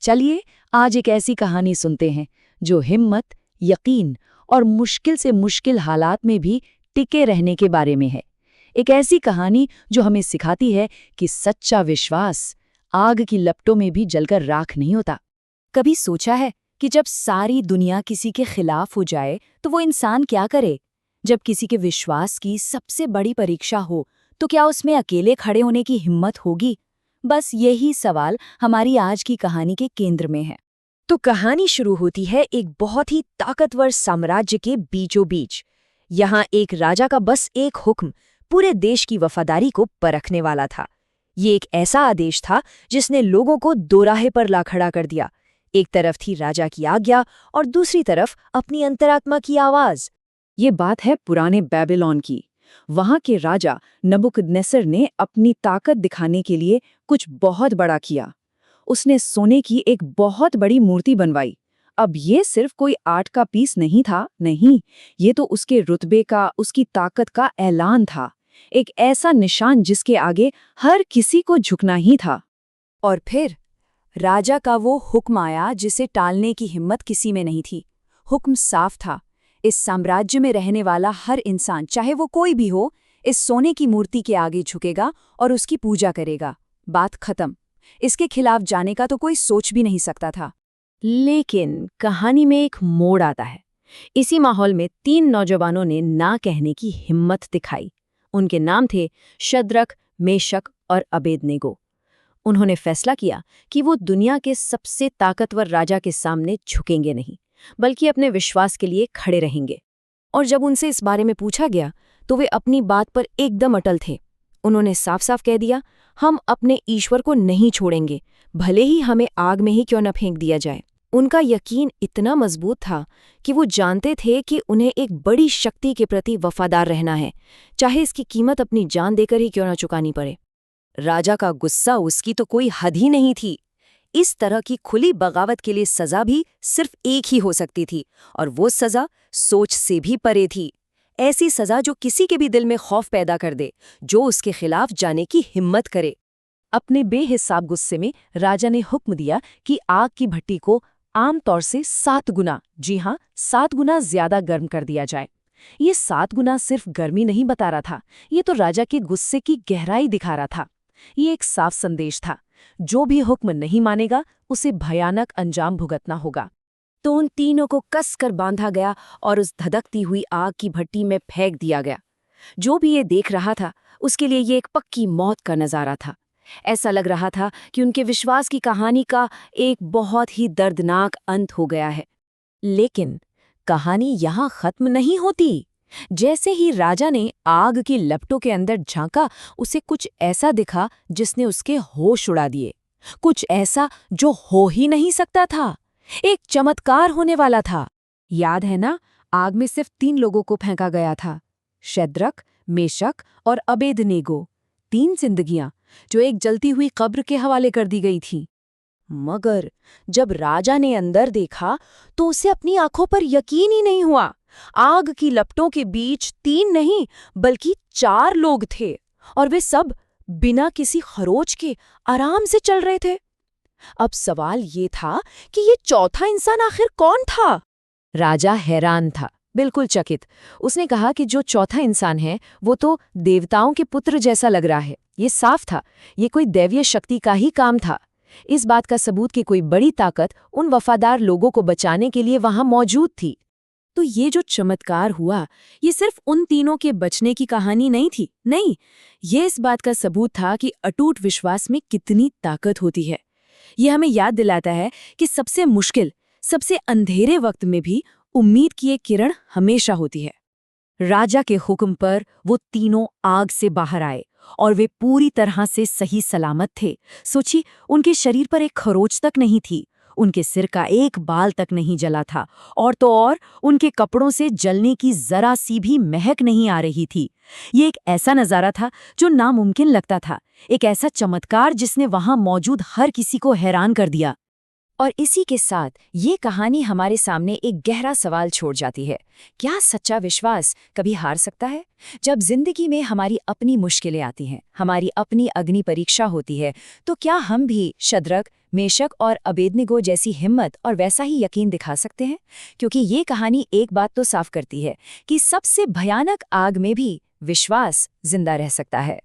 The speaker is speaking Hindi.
चलिए आज एक ऐसी कहानी सुनते हैं जो हिम्मत, यकीन और मुश्किल से मुश्किल हालात में भी टिके रहने के बारे में है। एक ऐसी कहानी जो हमें सिखाती है कि सच्चा विश्वास आग की लपटों में भी जलकर राख नहीं होता। कभी सोचा है कि जब सारी दुनिया किसी के खिलाफ हो जाए तो वो इंसान क्या करे? जब किसी के विश्वास की सबसे बड़ी परीक्षा हो तो क्या उसमें अकेले खड़े होने की हिम्मत होगी? बस यही सवाल हमारी आज की कहानी के केंद्र में है। तो कहानी शुरू होती है एक बहुत ही ताकतवर साम्राज्य के बीचों बीच। यहाँ एक राजा का बस एक हुक्म पूरे देश की वफादारी को परखने वाला था। ये एक ऐसा आदेश था जिसने लोगों को दोराहे पर ला खड़ा कर दिया। एक तरफ थी राजा की आज्ञा और दूसरी तरफ अपनी अंतरात्मा की आवाज। ये बात है पुराने बेबीलोन की। वहां के राजा नबुकदनेस्सर ने अपनी ताकत दिखाने के लिए कुछ बहुत बड़ा किया। उसने सोने की एक बहुत बड़ी मूर्ति बनवाई। अब ये सिर्फ कोई आर्ट का पीस नहीं था, नहीं, ये तो उसके रुतबे का, उसकी ताकत का ऐलान था। एक ऐसा निशान जिसके आगे हर किसी को झुकना ही था। और फिर राजा का वो हुक्म आया जिसे टालने की हिम्मत किसी में नहीं थी। हुक्म साफ था, इस साम्राज्य में रहने वाला हर इंसान, चाहे वो कोई भी हो, इस सोने की मूर्ति के आगे झुकेगा और उसकी पूजा करेगा। बात खत्म। इसके खिलाफ जाने का तो कोई सोच भी नहीं सकता था। लेकिन कहानी में एक मोड़ आता है। इसी माहौल में 3 नौजवानों ने ना कहने की हिम्मत दिखाई। उनके नाम थे शद्रक, मेशक और अबेदनेगो। उन्होंने फैसला किया कि वो दुनिया के सबसे ताकतवर राजा के सामने झुकेंगे नहीं, बल्कि अपने विश्वास के लिए खड़े रहेंगे। और जब उनसे इस बारे में पूछा गया तो वे अपनी बात पर एकदम अटल थे। उन्होंने साफ साफ कह दिया, हम अपने ईश्वर को नहीं छोड़ेंगे, भले ही हमें आग में ही क्यों न फेंक दिया जाए। उनका यकीन इतना मजबूत था कि वो जानते थे कि उन्हें एक बड़ी शक्ति के प्रति वफादार रहना है, चाहे इसकी कीमत अपनी जान देकर ही क्यों न चुकानी पड़े। राजा का गुस्सा उसकी तो कोई हद ही नहीं थी। इस तरह की खुली बगावत के लिए सजा भी सिर्फ एक ही हो सकती थी, और वो सजा सोच से भी परे थी। ऐसी सजा जो किसी के भी दिल में खौफ पैदा कर दे, जो उसके खिलाफ जाने की हिम्मत करे। अपने बेहिसाब गुस्से में राजा ने हुक्म दिया कि आग की भट्टी को आमतौर से 7 गुना, जी हाँ, 7 गुना ज्यादा गर्म कर दिया जाए। ये 7 गुना सिर्फ गर्मी नहीं बता रहा था, ये तो राजा के गुस्से की गहराई दिखा रहा था। ये एक साफ संदेश था, जो भी हुक्म नहीं मानेगा उसे भयानक अंजाम भुगतना होगा। तो उन तीनों को कस कर बांधा गया और उस धधकती हुई आग की भट्टी में फेंक दिया गया। जो भी ये देख रहा था उसके लिए ये एक पक्की मौत का नजारा था। ऐसा लग रहा था कि उनके विश्वास की कहानी का एक बहुत ही दर्दनाक अंत हो गया है। लेकिन कहानी यहाँ खत्म नहीं होती। जैसे ही राजा ने आग की लपटों के अंदर झांका, उसे कुछ ऐसा दिखा जिसने उसके होश उड़ा दिए। कुछ ऐसा जो हो ही नहीं सकता था। एक चमत्कार होने वाला था। याद है ना, आग में सिर्फ 3 लोगों को फेंका गया था, शद्रक, मेशक और अबेदनेगो। 3 जिंदगियां जो एक जलती हुई कब्र के हवाले कर दी गई थीं। मगर जब राजा ने अंदर देखा तो उसे अपनी आंखों पर यकीन ही नहीं हुआ। आग की लपटों के बीच 3 नहीं बल्कि 4 लोग थे, और वे सब बिना किसी खरोच के आराम से चल रहे थे। अब सवाल ये था कि ये चौथा इंसान आखिर कौन था? राजा हैरान था, बिल्कुल चकित। उसने कहा कि जो चौथा इंसान है वो तो देवताओं के पुत्र जैसा लग रहा है। ये साफ था, ये कोई दैवीय शक्ति का ही काम था। इस बात का सबूत कि कोई बड़ी ताकत उन वफादार लोगों को बचाने के लिए वहां मौजूद थी। तो ये जो चमत्कार हुआ, ये सिर्फ उन तीनों के बचने की कहानी नहीं थी, नहीं, ये इस बात का सबूत था कि अटूट विश्वास में कितनी ताकत होती है। ये हमें याद दिलाता है कि सबसे मुश्किल, सबसे अंधेरे वक्त में भी उम्मीद की एक किरण हमेशा होती है। राजा के हुक्म पर वो तीनों आग से बाहर आए और वे पूरी तरह से सही सलामत थे। सोची, उनके शरीर पर एक खरोच तक नहीं थी, उनके सिर का एक बाल तक नहीं जला था, और तो और उनके कपड़ों से जलने की जरा सी भी महक नहीं आ रही थी। ये एक ऐसा नजारा था जो नामुमकिन लगता था, एक ऐसा चमत्कार जिसने वहां मौजूद हर किसी को हैरान कर दिया। और इसी के साथ ये कहानी हमारे सामने एक गहरा सवाल छोड़ जाती है। क्या सच्चा विश्वास कभी हार सकता है? जब जिंदगी में हमारी अपनी मुश्किलें आती हैं, हमारी अपनी अग्नि परीक्षा होती है, तो क्या हम भी शद्रक, मेशक और अबेदनिगो जैसी हिम्मत और वैसा ही यकीन दिखा सकते हैं? क्योंकि ये कहानी एक बात तो साफ करती है कि सबसे भयानक आग में भी विश्वास जिंदा रह सकता है।